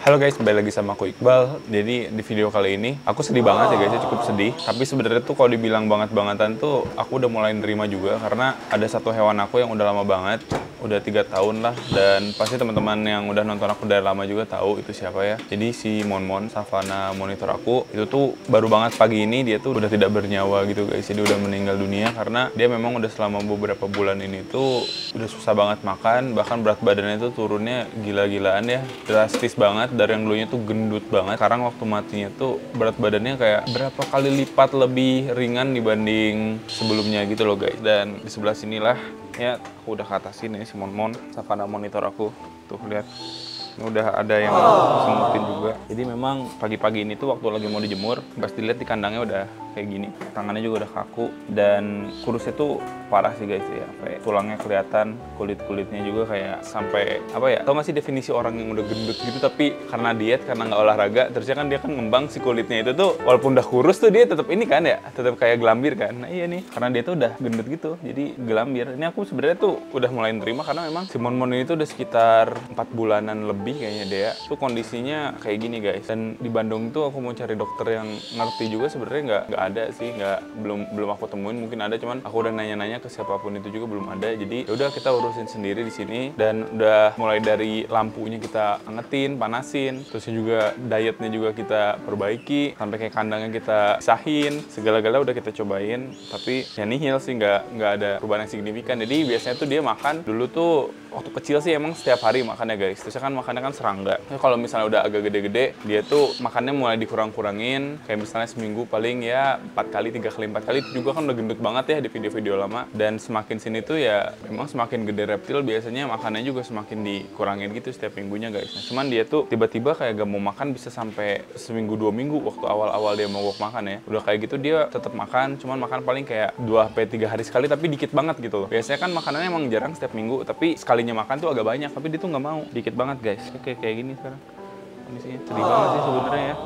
Halo guys, kembali lagi sama aku Iqbal. Jadi di video kali ini aku sedih banget ya guys, cukup sedih. Tapi sebenarnya tuh kalau dibilang banget-bangetan tuh aku udah mulai nerima juga karena ada satu hewan aku yang udah lama banget, udah 3 tahun lah. Dan pasti teman-teman yang udah nonton aku dari lama juga tahu itu siapa ya. Jadi si Monmon, savana monitor aku, itu tuh baru banget pagi ini dia tuh udah tidak bernyawa gitu guys. Jadi udah meninggal dunia karena dia memang udah selama beberapa bulan ini tuh udah susah banget makan, bahkan berat badannya tuh turunnya gila-gilaan ya, drastis banget. Dari yang dulunya tuh gendut banget, sekarang waktu matinya tuh berat badannya kayak berapa kali lipat lebih ringan dibanding sebelumnya gitu loh guys. Dan di sebelah sinilah ya aku udah ke atas sini si Monmon, savana monitor aku. Tuh lihat, ini udah ada yang semutin juga. Jadi memang pagi-pagi ini tuh waktu lagi mau dijemur, pas dilihat di kandangnya udah kayak gini. Tangannya juga udah kaku dan kurusnya tuh parah sih guys ya. Kayak tulangnya kelihatan, kulit-kulitnya juga kayak sampai apa ya? Tau gak sih definisi orang yang udah gendut gitu tapi karena diet, karena nggak olahraga, terusnya kan dia kan ngembang si kulitnya itu tuh walaupun udah kurus tuh dia tetap ini kan ya, tetap kayak gelambir kan. Nah iya nih, karena dia tuh udah gendut gitu, jadi gelambir. Ini aku sebenarnya tuh udah mulai nerima karena memang si Monmon ini tuh udah sekitar 4 bulanan lebih kayaknya dia. Tuh kondisinya kayak gini guys. Dan di Bandung tuh aku mau cari dokter yang ngerti juga sebenarnya nggak ada sih, belum aku temuin. Mungkin ada, cuman aku udah nanya-nanya ke siapapun itu juga belum ada. Jadi ya udah kita urusin sendiri di sini dan udah mulai dari lampunya kita angetin, panasin, terus juga dietnya juga kita perbaiki, sampai kayak kandangnya kita pisahin, segala-gala udah kita cobain. Tapi ya nihil sih, nggak ada perubahan yang signifikan. Jadi biasanya tuh dia makan dulu tuh waktu kecil sih emang setiap hari makannya guys. Terusnya kan makannya kan serangga. Kalau misalnya udah agak gede-gede, dia tuh makannya mulai dikurang-kurangin. Kayak misalnya seminggu paling ya 4 kali, 3 kali, 4 kali. Itu juga kan udah gendut banget ya di video-video lama. Dan semakin sini tuh ya memang semakin gede reptil, biasanya makannya juga semakin dikurangin gitu setiap minggunya guys. Nah, cuman dia tuh tiba-tiba kayak gak mau makan bisa sampai seminggu 2 minggu waktu awal-awal dia mogok makan ya. Udah kayak gitu dia tetap makan, cuman makan paling kayak 2-3 hari sekali tapi dikit banget gitu loh. Biasanya kan makanannya emang jarang setiap minggu, tapi sekalinya makan tuh agak banyak, tapi dia tuh nggak mau, dikit banget guys. Oke, kayak gini sekarang kondisinya. Sedih banget sih sebenarnya ya.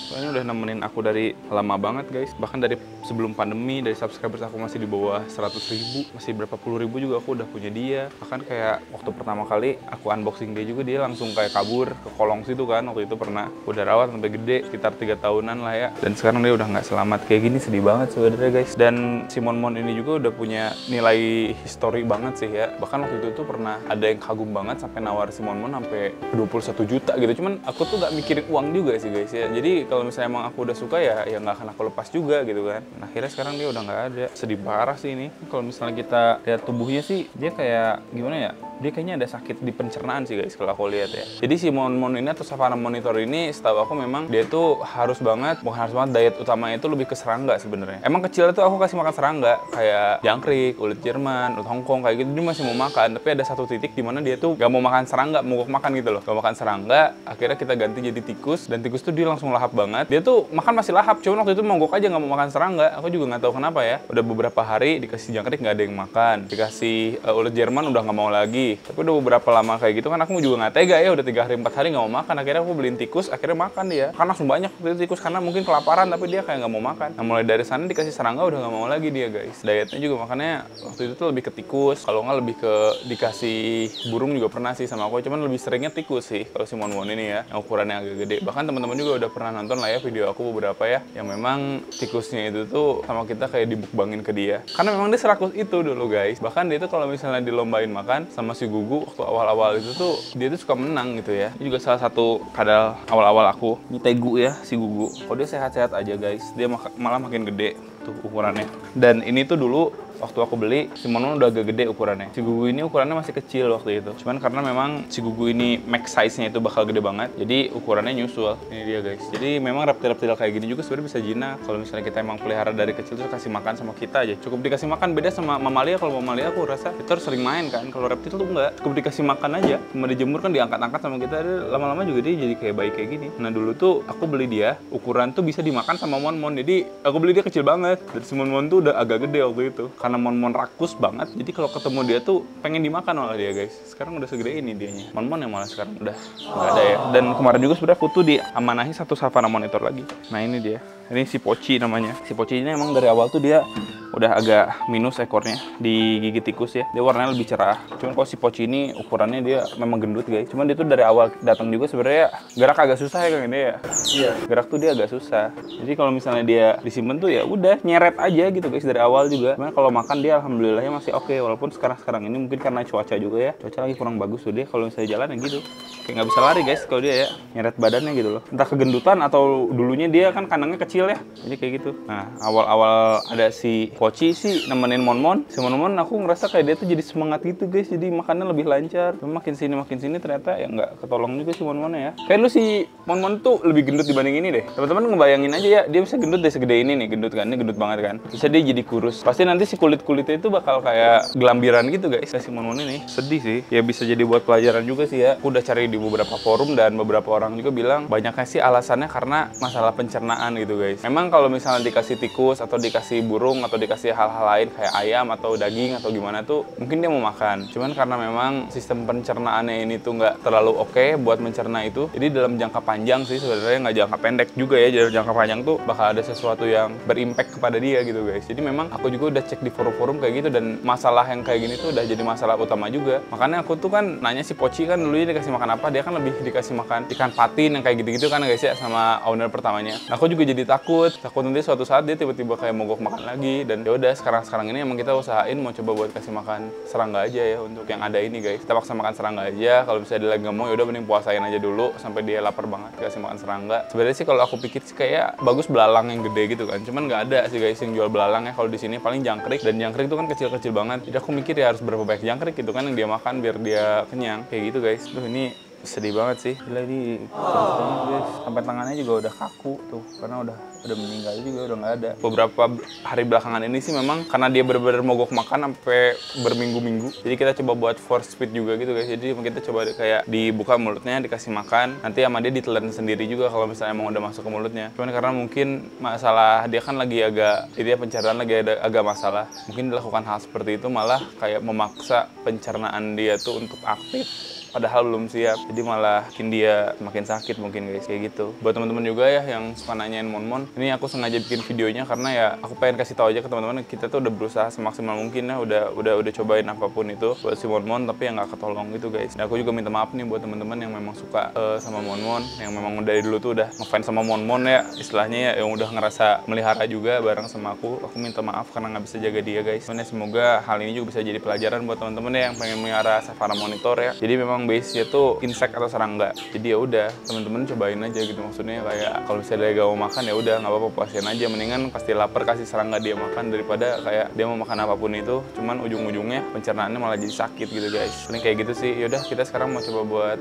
Soalnya udah nemenin aku dari lama banget guys. Bahkan dari sebelum pandemi, dari subscribers aku masih di bawah 100.000, masih berapa puluh ribu juga aku udah punya dia. Bahkan kayak waktu pertama kali aku unboxing dia juga, dia langsung kayak kabur ke kolong situ kan. Waktu itu pernah udah rawat sampai gede, sekitar 3 tahunan lah ya. Dan sekarang dia udah nggak selamat kayak gini, sedih banget sebenarnya guys. Dan si Monmon ini juga udah punya nilai histori banget sih ya. Bahkan waktu itu tuh pernah ada yang kagum banget sampai nawar si Monmon sampai 21 juta gitu. Cuman aku tuh nggak mikirin uang juga sih guys ya. Jadi kalau misalnya emang aku udah suka ya nggak akan aku lepas juga gitu kan. Nah, akhirnya sekarang dia udah nggak ada. Sedih parah sih ini. Kalau misalnya kita lihat tubuhnya sih dia kayak gimana ya, dia kayaknya ada sakit di pencernaan sih guys kalau aku lihat ya. Jadi si Monmon ini atau savana monitor ini setahu aku memang dia tuh harus banget, bukan harus banget, diet utamanya itu lebih ke serangga sebenarnya. Emang kecil itu aku kasih makan serangga kayak jangkrik, ulet Jerman, ulet Hongkong kayak gitu, dia masih mau makan. Tapi ada satu titik di mana dia tuh gak mau makan serangga, mogok makan gitu loh. Gak makan serangga, akhirnya kita ganti jadi tikus, dan tikus tuh dia langsung lahap banget. Dia tuh makan masih lahap, cuman waktu itu mogok aja nggak mau makan serangga. Aku juga nggak tahu kenapa ya. Udah beberapa hari dikasih jangkrik nggak ada yang makan, dikasih ulet Jerman udah nggak mau lagi. Tapi udah beberapa lama kayak gitu kan aku juga nggak tega ya, udah 3 hari 4 hari nggak mau makan. Akhirnya aku beliin tikus, akhirnya makan dia. Kan langsung banyak tikus karena mungkin kelaparan, tapi dia kayak nggak mau makan. Nah, mulai dari sana dikasih serangga udah nggak mau lagi dia guys. Dietnya juga makannya waktu itu tuh lebih ke tikus, kalau nggak lebih ke dikasih burung juga pernah sih sama aku, cuman lebih seringnya tikus sih kalau si Monmon ini ya, yang ukurannya agak gede. Bahkan teman-teman juga udah pernah nonton lah ya video aku beberapa ya, yang memang tikusnya itu tuh sama kita kayak dibukbangin ke dia. Karena memang dia serakus itu dulu guys. Bahkan dia tuh kalau misalnya dilombain makan sama si Gugu waktu awal-awal itu tuh dia tuh suka menang gitu ya. Ini juga salah satu kadal awal-awal aku. Ini Tegu ya si Gugu. Kalau dia sehat-sehat aja guys, dia malah makin gede tuh ukurannya. Dan ini tuh dulu waktu aku beli, si Monmon udah agak gede ukurannya. Si Gugu ini ukurannya masih kecil waktu itu. Cuman karena memang si Gugu ini max size-nya itu bakal gede banget, jadi ukurannya nyusul. Ini dia guys. Jadi memang reptil-reptil kayak gini juga sebenarnya bisa jinak. Kalau misalnya kita emang pelihara dari kecil terus kasih makan sama kita aja. Cukup dikasih makan, beda sama mamalia. Kalau mamalia aku rasa itu harus sering main kan. Kalau reptil tuh enggak. Cukup dikasih makan aja. Cuma dijemur kan diangkat-angkat sama kita. Lama-lama juga dia jadi kayak bayi kayak gini. Nah dulu tuh aku beli dia, ukuran tuh bisa dimakan sama Monmon. Jadi aku beli dia kecil banget. Dan si Monmon tuh udah agak gede waktu itu. Karena Monmon rakus banget, jadi kalau ketemu dia tuh pengen dimakan oleh dia guys. Sekarang udah segede ini dianya. Monmon yang malah sekarang udah nggak ada ya. Dan kemarin juga sebenarnya aku tuh diamanahi satu savana monitor lagi. Nah ini dia. Ini si Poci namanya. Si Poci ini emang dari awal tuh dia udah agak minus ekornya di gigi tikus ya. Dia warnanya lebih cerah. Cuman kalau si Poci ini ukurannya dia memang gendut guys. Cuman dia tuh dari awal datang juga sebenarnya gerak agak susah ya Kang ini ya. Iya. Gerak tuh dia agak susah. Jadi kalau misalnya dia disimpan tuh ya udah nyeret aja gitu guys dari awal juga. Cuman kalau makan dia alhamdulillahnya masih oke. Walaupun sekarang ini mungkin karena cuaca juga ya. Cuaca lagi kurang bagus tuh dia kalau misalnya jalan ya gitu. Kayak nggak bisa lari guys kalau dia ya. Nyeret badannya gitu loh. Entah kegendutan atau dulunya dia kan kandangnya kecil ya. Jadi kayak gitu. Nah, awal-awal ada si Poci sih nemenin Monmon. Si Monmon aku ngerasa kayak dia tuh jadi semangat gitu guys. Jadi makannya lebih lancar. Cuma makin sini ternyata ya nggak ketolong juga si Monmonnya ya. Kayak lu si Monmon tuh lebih gendut dibanding ini deh. Teman-teman ngebayangin aja ya, dia bisa gendut deh segede ini nih, gendut kan. Ini gendut banget kan. Bisa dia jadi kurus. Pasti nanti si kulit-kulitnya itu bakal kayak gelambiran gitu guys. Si Monmon ini sedih sih. Ya bisa jadi buat pelajaran juga sih ya. Aku udah cari di beberapa forum dan beberapa orang juga bilang banyaknya sih alasannya karena masalah pencernaan gitu guys. Memang kalau misalnya dikasih tikus atau dikasih burung atau dikasih hal-hal lain kayak ayam atau daging atau gimana tuh mungkin dia mau makan. Cuman karena memang sistem pencernaannya ini tuh nggak terlalu oke buat mencerna itu. Jadi dalam jangka panjang sih sebenarnya nggak jangka pendek juga ya. Dalam jangka panjang tuh bakal ada sesuatu yang berimpact kepada dia gitu guys. Jadi memang aku juga udah cek di forum-forum kayak gitu dan masalah yang kayak gini tuh udah jadi masalah utama juga. Makanya aku tuh kan nanya si Poci kan dulunya dikasih makan apa, dia kan lebih dikasih makan ikan patin yang kayak gitu-gitu kan guys ya sama owner pertamanya. Nah, aku juga jadi takut nanti suatu saat dia tiba-tiba kayak mogok makan lagi dan ya udah sekarang ini emang kita usahain mau coba buat kasih makan serangga aja ya untuk yang ada ini guys. Kita paksa makan serangga aja. Kalau misalnya dia lagi nggak mau ya udah mending puasain aja dulu sampai dia lapar banget kasih makan serangga. Sebenarnya sih kalau aku pikir sih kayak bagus belalang yang gede gitu kan. Cuman nggak ada sih guys yang jual belalang ya kalau di sini paling jangkrik dan jangkrik itu kan kecil-kecil banget. Jadi aku mikir ya harus berapa banyak jangkrik gitu kan yang dia makan biar dia kenyang kayak gitu guys. Duh ini sedih banget sih. Gila ini keras banget guys. Sampai tangannya juga udah kaku tuh karena udah meninggal juga udah nggak ada. Beberapa hari belakangan ini sih memang karena dia benar-benar mogok makan sampai berminggu-minggu. Jadi kita coba buat force feed juga gitu guys. Jadi kita coba kayak dibuka mulutnya dikasih makan. Nanti sama dia ditelan sendiri juga kalau misalnya emang udah masuk ke mulutnya. Cuman karena mungkin masalah dia kan lagi agak dia pencernaan lagi ada agak masalah. Mungkin dilakukan hal seperti itu malah kayak memaksa pencernaan dia tuh untuk aktif. Padahal belum siap, jadi malah bikin dia makin sakit mungkin guys, kayak gitu. Buat teman-teman juga ya yang suka nanyain Monmon, ini aku sengaja bikin videonya karena ya aku pengen kasih tahu aja ke teman-teman kita tuh udah berusaha semaksimal mungkin ya, udah cobain apapun itu buat si Monmon tapi yang nggak ketolong gitu guys. Dan aku juga minta maaf nih buat teman-teman yang memang suka sama Monmon, yang memang dari dulu tuh udah ngefans sama Monmon ya, istilahnya ya yang udah ngerasa melihara juga bareng sama aku. Aku minta maaf karena nggak bisa jaga dia guys. Cuman ya semoga hal ini juga bisa jadi pelajaran buat teman-teman ya yang pengen melihara Savannah Monitor ya. Jadi memang base-nya tuh insek atau serangga. Jadi ya udah teman-teman cobain aja gitu, maksudnya kayak kalau misalnya dia gak mau makan ya udah nggak apa-apa puasin aja, mendingan pasti lapar kasih serangga dia makan daripada kayak dia mau makan apapun itu cuman ujung-ujungnya pencernaannya malah jadi sakit gitu guys. Ini kayak gitu sih. Yaudah kita sekarang mau coba buat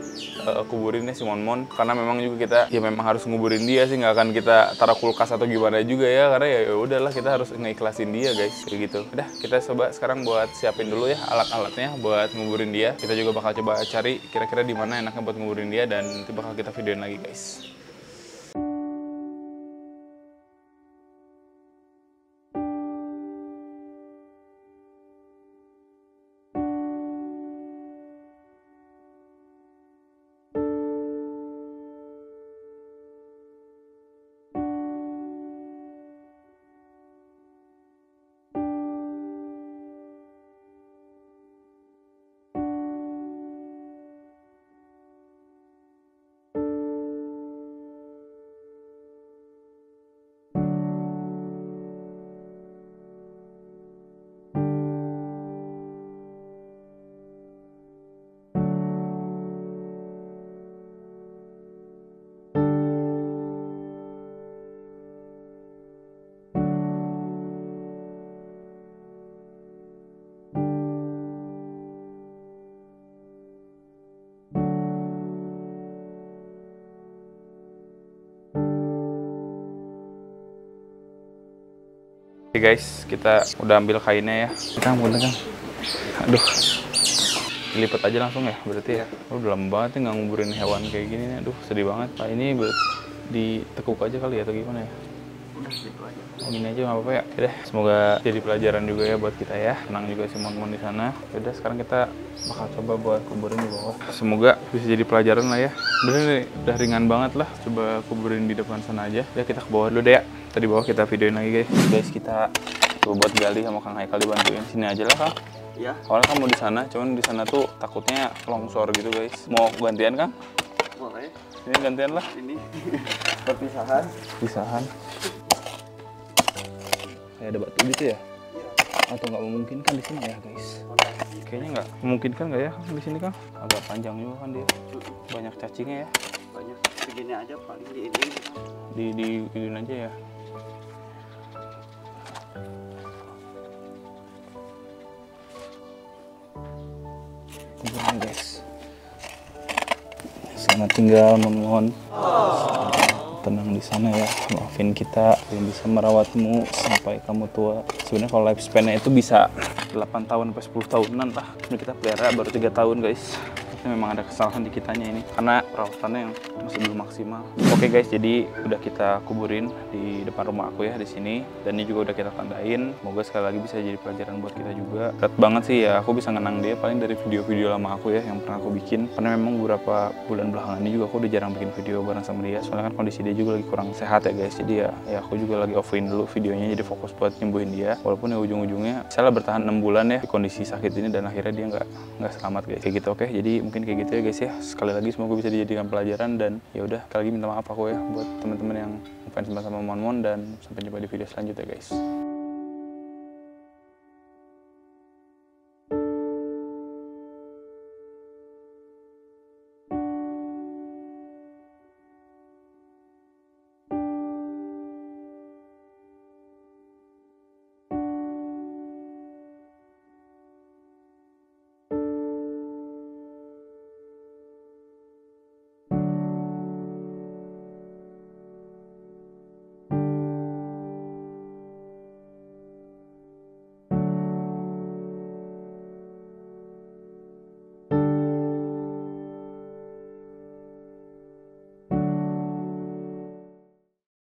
kuburin si Monmon karena memang juga kita ya memang harus nguburin dia sih, nggak akan kita taruh kulkas atau gimana juga ya karena ya udahlah kita harus ngeikhlasin dia guys kayak gitu. Udah kita coba sekarang buat siapin dulu ya alat-alatnya buat nguburin dia. Kita juga bakal coba cari kira-kira di mana enaknya buat nguburin dia dan nanti bakal kita videoin lagi guys. Oke guys, kita udah ambil kainnya ya. Kang, punten Kang. Aduh, dilipat aja langsung ya berarti ya. Udah lama banget nih nggak nguburin hewan kayak gini nih. Aduh, sedih banget. Pak ini ditekuk aja kali ya atau gimana ya? Udah gitu aja. Oh, gini aja nggak apa-apa ya. Udah, semoga jadi pelajaran juga ya buat kita ya. Tenang juga si Monmon di sana. Udah, sekarang kita bakal coba buat kuburin di bawah. Semoga bisa jadi pelajaran lah ya. Bener nih, udah ringan banget lah. Coba kuburin di depan sana aja. Ya kita ke bawah dulu deh ya. Tadi bawah kita videoin lagi guys. Kita Coba buat gali sama Kang Haikal dibantuin. Sini aja lah Kang. Ya. Awalnya kan mau di sana, cuman di sana tuh takutnya longsor gitu guys. Mau gantian Kang? Boleh. Ini gantian lah. Ini perpisahan. Pisahan. Kayak ada batu gitu ya? Atau nggak memungkinkan di sini ya guys? Kayaknya nggak memungkinkan nggak ya di sini Kang? Agak panjang juga kan dia. Banyak cacingnya ya. Banyak segini aja paling di ini. Di aja ya. Kuburan guys. Sana tinggal memohon tenang di sana ya, maafin kita yang bisa merawatmu sampai kamu tua. Sebenarnya kalau lifespan-nya itu bisa 8 tahun sampai 10 tahunan lah. Ini kita pelihara baru 3 tahun guys. Tapi memang ada kesalahan di kitanya ini karena perawatannya yang masih belum maksimal. Oke guys, jadi udah kita kuburin di depan rumah aku ya di sini, dan ini juga udah kita tandain. Semoga sekali lagi bisa jadi pelajaran buat kita juga. Berat banget sih ya, aku bisa ngenang dia paling dari video-video lama aku ya yang pernah aku bikin. Karena memang beberapa bulan belakangan ini juga aku udah jarang bikin video bareng sama dia. Soalnya kan kondisi dia juga lagi kurang sehat ya guys. Jadi ya aku juga lagi offin dulu videonya, jadi fokus buat nyembuhin dia. Walaupun ya ujung-ujungnya saya bertahan 6 bulan ya di kondisi sakit ini, dan akhirnya dia nggak selamat guys. Kayak gitu. Oke, jadi mungkin kayak gitu ya guys ya. Sekali lagi semoga bisa dijadikan pelajaran, dan ya udah sekali lagi minta maaf aku ya buat teman-teman yang ngefans sama Mon Mon, dan sampai jumpa di video selanjutnya guys.